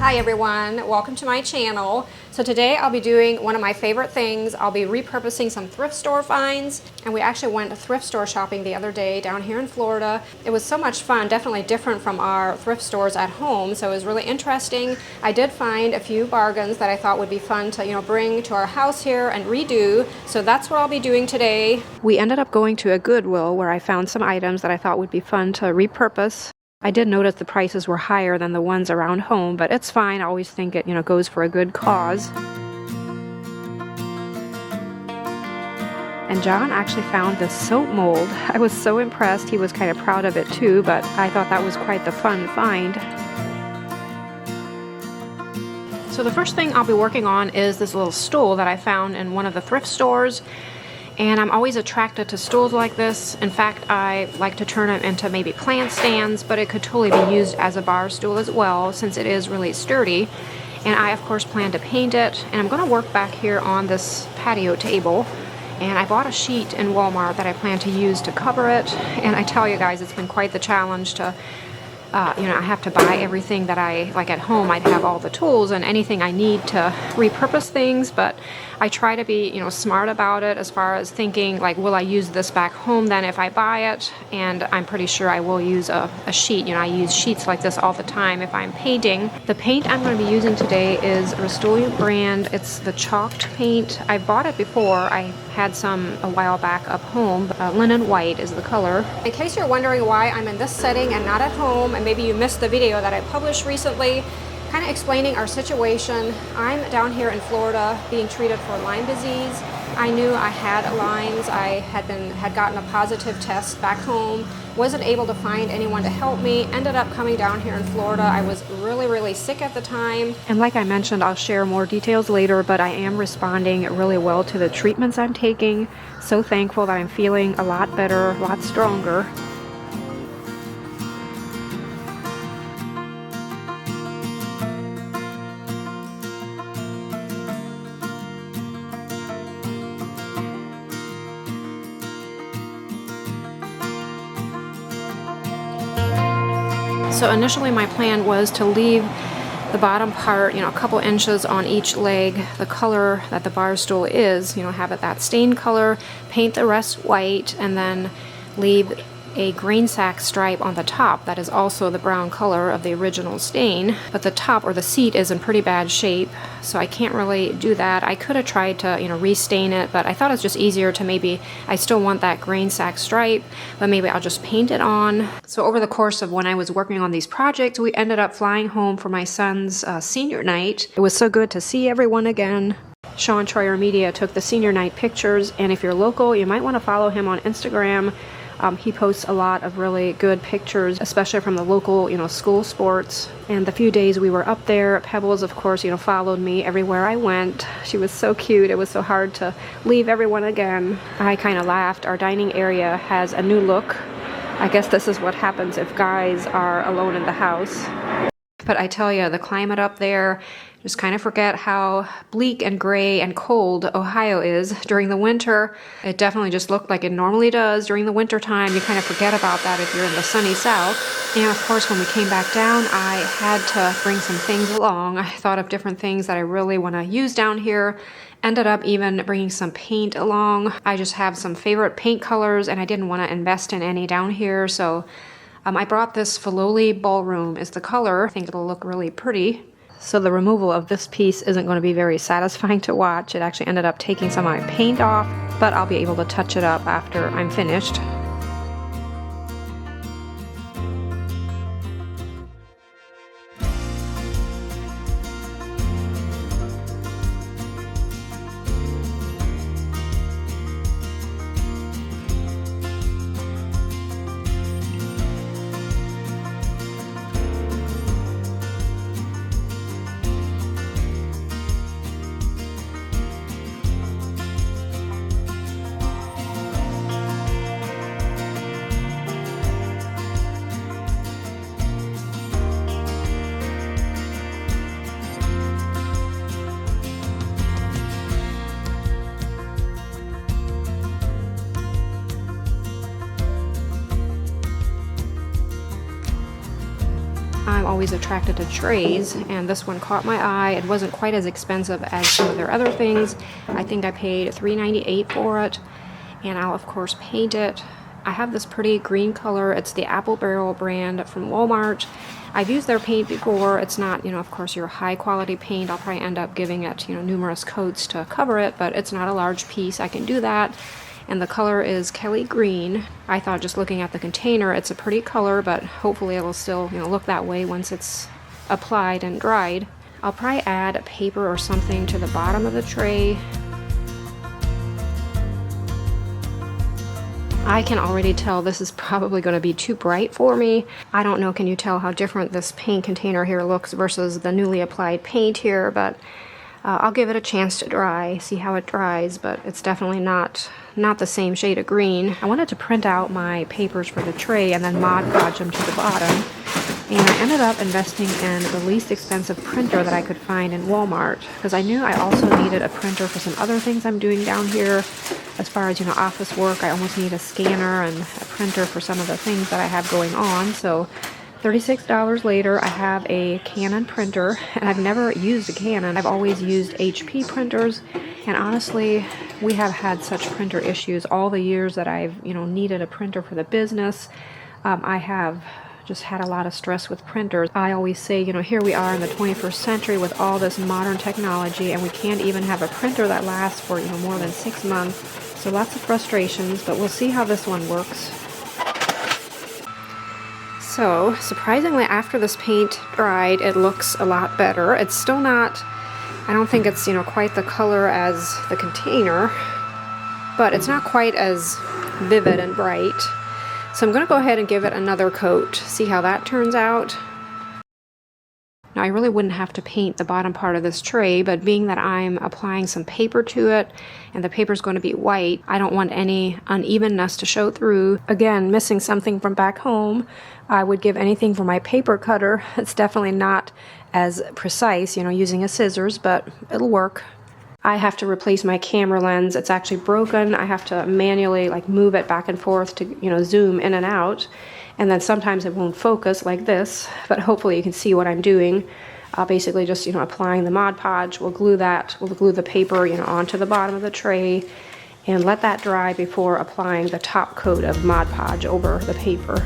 Hi everyone, welcome to my channel. So today I'll be doing one of my favorite things. I'll be repurposing some thrift store finds, and we actually went thrift store shopping the other day down here in Florida. It was so much fun, definitely different from our thrift stores at home, so it was really interesting. I did find a few bargains that I thought would be fun to bring to our house here and redo, so that's what I'll be doing today. We ended up going to a Goodwill where I found some items that I thought would be fun to repurpose. I did notice the prices were higher than the ones around home, but it's fine. I always think it, goes for a good cause. And John actually found this soap mold. I was so impressed. He was kind of proud of it too, but I thought that was quite the fun find. So the first thing I'll be working on is this little stool that I found in one of the thrift stores. And I'm always attracted to stools like this. In fact, I like to turn them into maybe plant stands, but it could totally be used as a bar stool as well, since it is really sturdy. And I, of course, plan to paint it. And I'm going to work back here on this patio table. And I bought a sheet in Walmart that I plan to use to cover it. And I tell you guys, it's been quite the challenge to I have to buy everything that I like at home. I'd have all the tools and anything I need to repurpose things, but I try to be, smart about it as far as thinking like, will I use this back home then if I buy it? And I'm pretty sure I will use a sheet. I use sheets like this all the time if I'm painting. The paint I'm going to be using today is Rust-Oleum brand. It's the chalked paint. I bought it before. I had some a while back up home. Linen white is the color. In case you're wondering why I'm in this setting and not at home, and maybe you missed the video that I published recently, kind of explaining our situation. I'm down here in Florida being treated for Lyme disease. I knew I had Lyme's. I had gotten a positive test back home. Wasn't able to find anyone to help me. Ended up coming down here in Florida. I was really sick at the time. And like I mentioned, I'll share more details later, but I am responding really well to the treatments I'm taking. So thankful that I'm feeling a lot better, a lot stronger. So initially my plan was to leave the bottom part, a couple inches on each leg, the color that the bar stool is, have it that stained color, paint the rest white, and then leave a grain sack stripe on the top that is also the brown color of the original stain. But the top or the seat is in pretty bad shape, so I can't really do that. I could have tried to, restain it, but I thought it's just easier to I still want that grain sack stripe, but maybe I'll just paint it on. So over the course of when I was working on these projects, we ended up flying home for my son's senior night. It was so good to see everyone again. Sean Troyer Media took the senior night pictures, and if you're local, you might want to follow him on Instagram. He posts a lot of really good pictures, especially from the local, school sports. And the few days we were up there, Pebbles, of course, followed me everywhere I went. She was so cute. It was so hard to leave everyone again. I kind of laughed. Our dining area has a new look. I guess this is what happens if guys are alone in the house. But I tell you, the climate up there, just kind of forget how bleak and gray and cold Ohio is during the winter. It definitely just looked like it normally does during the winter time. You kind of forget about that if you're in the sunny south. And of course, when we came back down, I had to bring some things along. I thought of different things that I really want to use down here. Ended up even bringing some paint along. I just have some favorite paint colors, and I didn't want to invest in any down here, so I brought this Filoli Ballroom is the color. I think it'll look really pretty. So the removal of this piece isn't going to be very satisfying to watch. It actually ended up taking some of my paint off, but I'll be able to touch it up after I'm finished. I'm always attracted to trays, and this one caught my eye. It wasn't quite as expensive as some of their other things. I think I paid $3.98 for it, and I'll of course paint it. I have this pretty green color. It's the Apple Barrel brand from Walmart. I've used their paint before. It's not, of course, your high quality paint. I'll probably end up giving it, numerous coats to cover it, but it's not a large piece. I can do that. And the color is Kelly Green. I thought just looking at the container, it's a pretty color, but hopefully it'll still, look that way once it's applied and dried. I'll probably add a paper or something to the bottom of the tray. I can already tell this is probably going to be too bright for me. I don't know, can you tell how different this paint container here looks versus the newly applied paint here, but I'll give it a chance to dry, see how it dries, but it's definitely not the same shade of green. I wanted to print out my papers for the tray and then Mod Podge them to the bottom. And I ended up investing in the least expensive printer that I could find in Walmart, because I knew I also needed a printer for some other things I'm doing down here. As far as, office work, I almost need a scanner and a printer for some of the things that I have going on. So $36 later, I have a Canon printer, and I've never used a Canon. I've always used HP printers, and honestly, we have had such printer issues all the years that I've, needed a printer for the business. I have just had a lot of stress with printers. I always say, here we are in the 21st century with all this modern technology, and we can't even have a printer that lasts for, more than 6 months. So lots of frustrations, but we'll see how this one works. So, surprisingly, after this paint dried, it looks a lot better. It's still not, I don't think it's, quite the color as the container, but it's not quite as vivid and bright. So I'm going to go ahead and give it another coat, see how that turns out. Now, I really wouldn't have to paint the bottom part of this tray, but being that I'm applying some paper to it, and the paper's going to be white, I don't want any unevenness to show through. Again, missing something from back home, I would give anything for my paper cutter. It's definitely not as precise, using a scissors, but it'll work. I have to replace my camera lens. It's actually broken. I have to manually move it back and forth to, zoom in and out. And then sometimes it won't focus like this, but hopefully you can see what I'm doing. Basically just, applying the Mod Podge. We'll glue the paper, onto the bottom of the tray and let that dry before applying the top coat of Mod Podge over the paper.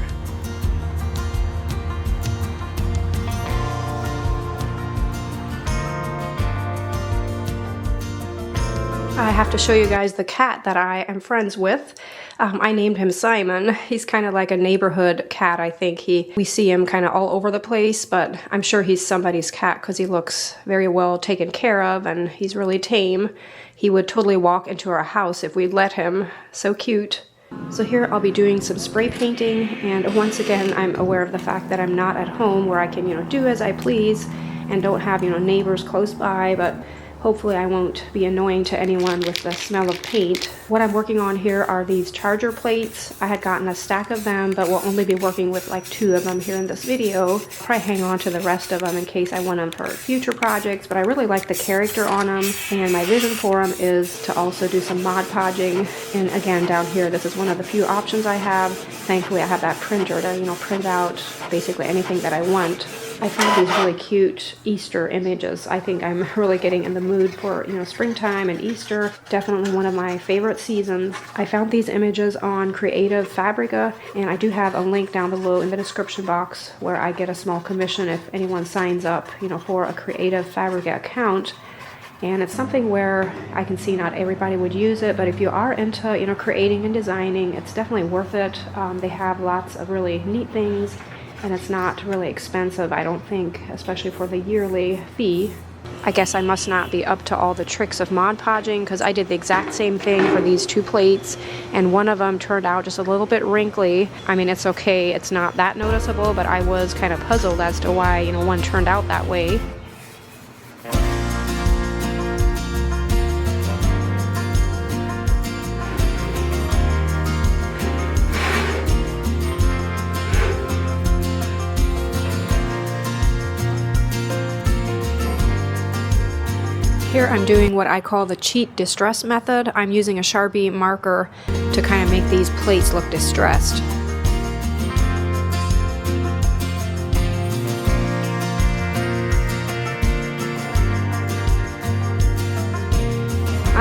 I have to show you guys the cat that I am friends with. I named him Simon. He's kind of like a neighborhood cat, I think. We see him kind of all over the place, but I'm sure he's somebody's cat because he looks very well taken care of and he's really tame. He would totally walk into our house if we'd let him. So cute. So here I'll be doing some spray painting, and once again I'm aware of the fact that I'm not at home where I can, do as I please and don't have, neighbors close by, but hopefully I won't be annoying to anyone with the smell of paint. What I'm working on here are these charger plates. I had gotten a stack of them, but will only be working with 2 of them here in this video. Probably hang on to the rest of them in case I want them for future projects, but I really like the character on them, and my vision for them is to also do some Mod Podging. And again, down here, this is one of the few options I have. Thankfully, I have that printer to, print out basically anything that I want. I found these really cute Easter images. I think I'm really getting in the mood for, springtime and Easter. Definitely one of my favorite seasons. I found these images on Creative Fabrica, and I do have a link down below in the description box where I get a small commission if anyone signs up, for a Creative Fabrica account. And it's something where I can see not everybody would use it, but if you are into, creating and designing, it's definitely worth it. They have lots of really neat things. And it's not really expensive, I don't think, especially for the yearly fee. I guess I must not be up to all the tricks of Mod Podging, because I did the exact same thing for these 2 plates, and one of them turned out just a little bit wrinkly. I mean, it's okay, it's not that noticeable, but I was kind of puzzled as to why, one turned out that way. Here I'm doing what I call the cheat distress method. I'm using a Sharpie marker to kind of make these plates look distressed.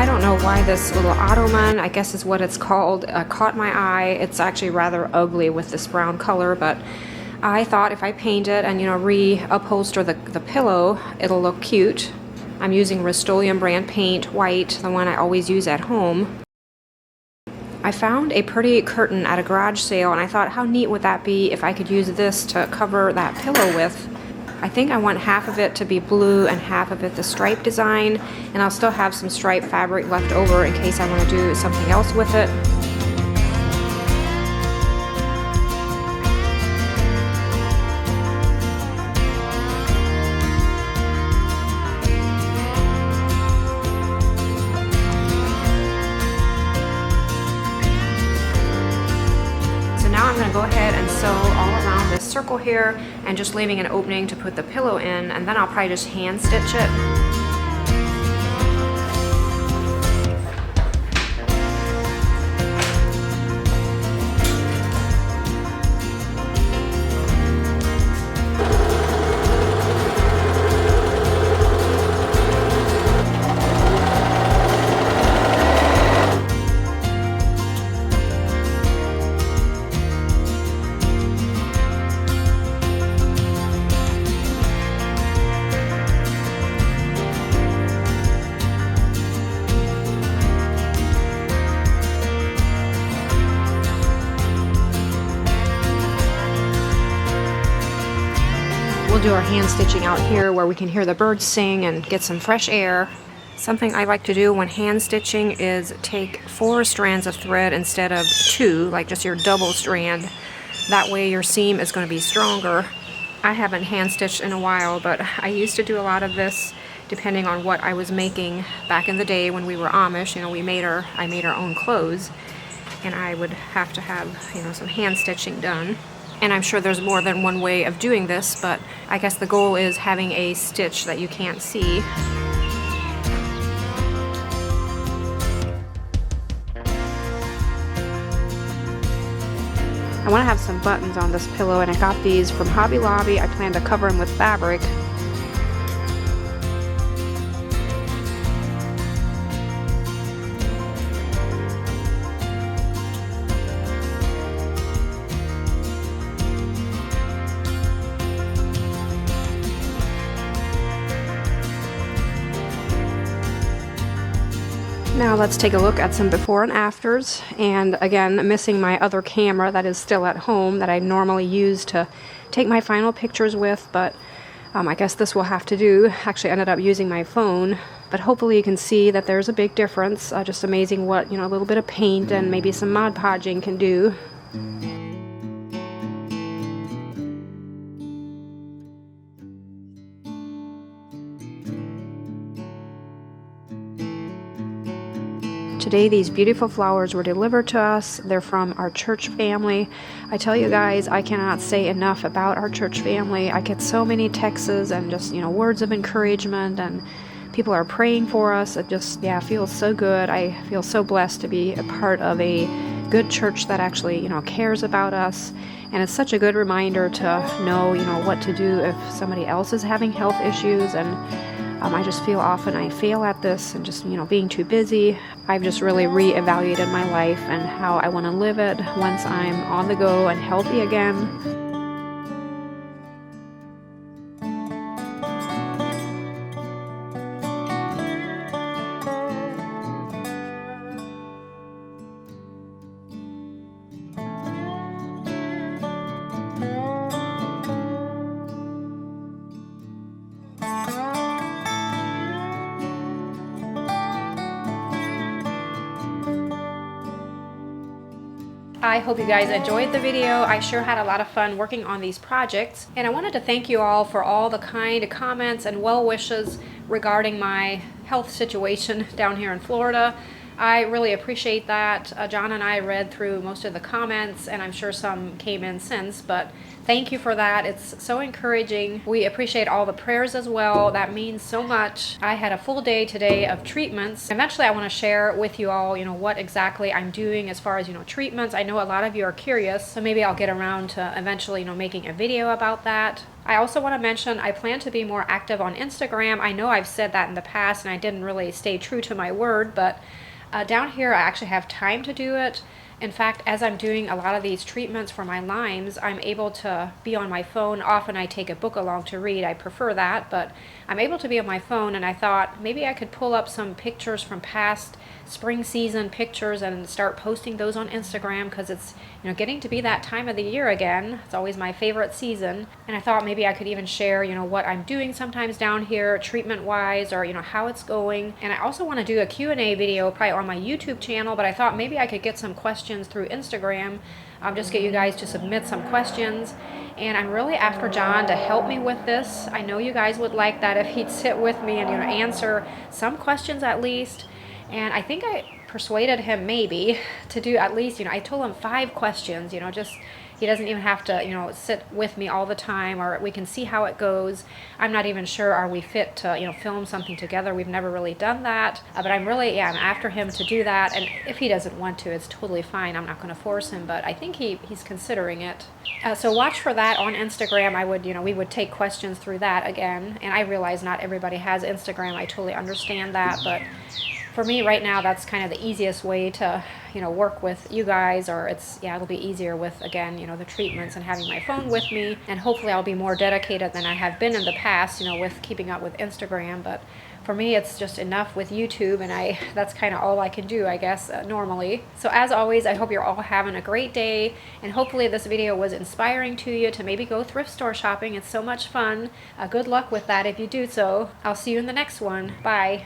I don't know why this little ottoman, I guess is what it's called, caught my eye. It's actually rather ugly with this brown color, but I thought if I paint it and, you know, reupholster the pillow, it'll look cute. I'm using Rust-Oleum brand paint, white, the one I always use at home. I found a pretty curtain at a garage sale, and I thought, how neat would that be if I could use this to cover that pillow with. I think I want half of it to be blue and half of it the stripe design, and I'll still have some stripe fabric left over in case I want to do something else with it. I'm going to go ahead and sew all around this circle here and just leaving an opening to put the pillow in, and then I'll probably just hand stitch it. We'll do our hand stitching out here where we can hear the birds sing and get some fresh air. Something I like to do when hand stitching is take 4 strands of thread instead of 2, like just your double strand. That way your seam is going to be stronger. I haven't hand stitched in a while, but I used to do a lot of this depending on what I was making back in the day when we were Amish. You know, I made our own clothes, and I would have to have, you know, some hand stitching done. And I'm sure there's more than one way of doing this, but I guess the goal is having a stitch that you can't see. I want to have some buttons on this pillow, and I got these from Hobby Lobby. I plan to cover them with fabric. Now let's take a look at some before and afters, and again, missing my other camera that is still at home that I normally use to take my final pictures with, but I guess this will have to do. Actually ended up using my phone, but hopefully you can see that there's a big difference. Just amazing what, you know, a little bit of paint and maybe some Mod Podging can do. Today these beautiful flowers were delivered to us. They're from our church family. I tell you guys, I cannot say enough about our church family. I get so many texts and just, you know, words of encouragement, and people are praying for us. It just, yeah, feels so good. I feel so blessed to be a part of a good church that actually, you know, cares about us. And it's such a good reminder to know, you know, what to do if somebody else is having health issues. And I just feel often I fail at this and just, you know, being too busy. I've just really reevaluated my life and how I want to live it once I'm on the go and healthy again. I hope you guys enjoyed the video. I sure had a lot of fun working on these projects, and I wanted to thank you all for all the kind comments and well wishes regarding my health situation down here in Florida. I really appreciate that. John and I read through most of the comments, and I'm sure some came in since, but thank you for that. It's so encouraging. We appreciate all the prayers as well. That means so much. I had a full day today of treatments. Eventually, I want to share with you all, what exactly I'm doing as far as, treatments. I know a lot of you are curious, so maybe I'll get around to eventually, making a video about that. I also want to mention I plan to be more active on Instagram. I know I've said that in the past, and I didn't really stay true to my word, but down here, I actually have time to do it. In fact, as I'm doing a lot of these treatments for my limes, I'm able to be on my phone. Often I take a book along to read. I prefer that, but I'm able to be on my phone, and I thought maybe I could pull up some pictures from past spring season pictures and start posting those on Instagram, because it's getting to be that time of the year again. It's always my favorite season, and I thought maybe I could even share what I'm doing sometimes down here treatment wise, or how it's going. And I also want to do a Q&A video probably on my YouTube channel, but I thought maybe I could get some questions through Instagram. I'll just get you guys to submit some questions, and I'm really after John to help me with this. I know you guys would like that if he'd sit with me and answer some questions at least. And I think I persuaded him maybe to do at least, I told him 5 questions, just he doesn't even have to, sit with me all the time, or we can see how it goes. I'm not even sure, are we fit to, film something together? We've never really done that. But I'm really, I'm after him to do that. And if he doesn't want to, it's totally fine. I'm not going to force him, but I think he's considering it. So watch for that on Instagram. I would, we would take questions through that again. And I realize not everybody has Instagram. I totally understand that, but for me right now, that's kind of the easiest way to, work with you guys, or it'll be easier with, again, the treatments and having my phone with me. And hopefully I'll be more dedicated than I have been in the past, with keeping up with Instagram. But for me, it's just enough with YouTube, and that's kind of all I can do, I guess, normally. So as always, I hope you're all having a great day, and hopefully this video was inspiring to you to maybe go thrift store shopping. It's so much fun. Good luck with that if you do so. I'll see you in the next one. Bye.